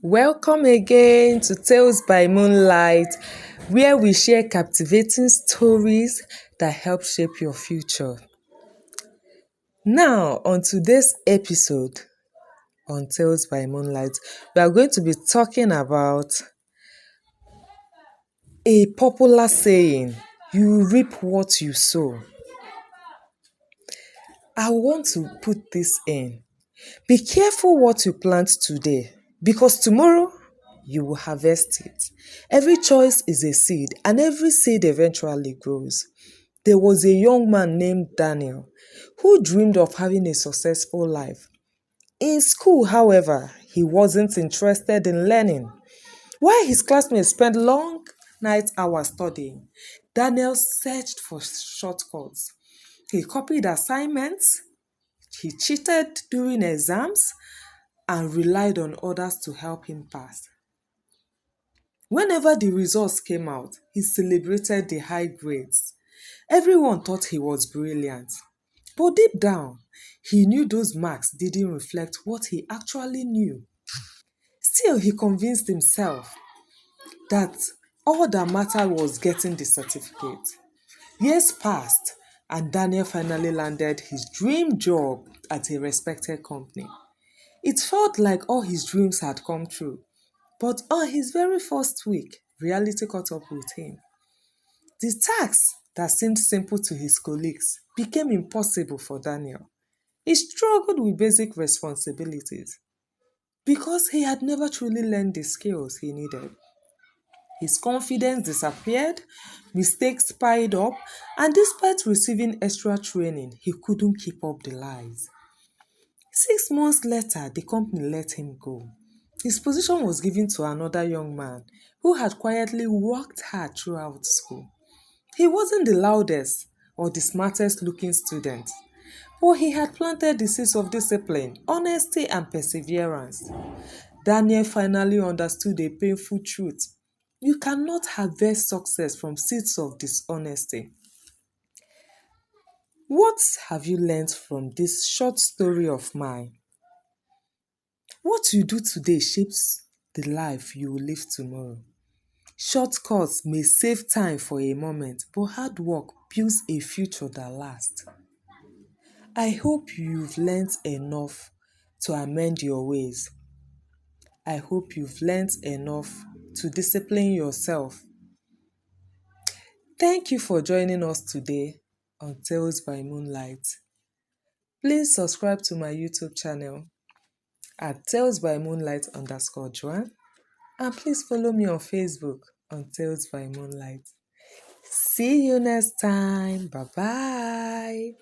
Welcome again to Tales by Moonlight, where we share captivating stories that help shape your future. Now, on today's episode on Tales by Moonlight, we are going to be talking about a popular saying, you reap what you sow. I want to put this in. Be careful what you plant today, because tomorrow you will harvest it. Every choice is a seed, and every seed eventually grows. There was a young man named Daniel who dreamed of having a successful life. In school, however, he wasn't interested in learning. While his classmates spent long night hours studying, Daniel searched for shortcuts. He copied assignments, he cheated during exams, and relied on others to help him pass. Whenever the results came out, he celebrated the high grades. Everyone thought he was brilliant. But deep down, he knew those marks didn't reflect what he actually knew. Still, he convinced himself that all that mattered was getting the certificate. Years passed, and Daniel finally landed his dream job at a respected company. It felt like all his dreams had come true. But on his very first week, reality caught up with him. The tasks that seemed simple to his colleagues became impossible for Daniel. He struggled with basic responsibilities because he had never truly learned the skills he needed. His confidence disappeared, mistakes piled up, and despite receiving extra training, he couldn't keep up the lies. 6 months later, the company let him go. His position was given to another young man who had quietly worked hard throughout school. He wasn't the loudest or the smartest looking student, but he had planted the seeds of discipline, honesty, and perseverance. Daniel finally understood a painful truth. You cannot harvest success from seeds of dishonesty. What have you learned from this short story of mine? What you do today shapes the life you will live tomorrow. Shortcuts may save time for a moment, but hard work builds a future that lasts. I hope you've learned enough to amend your ways. I hope you've learned enough to discipline yourself. Thank you for joining us today on Tales by Moonlight. Please subscribe to my YouTube channel at Tales by Moonlight _Joanne. And please follow me on Facebook on Tales by Moonlight. See you next time. Bye-bye.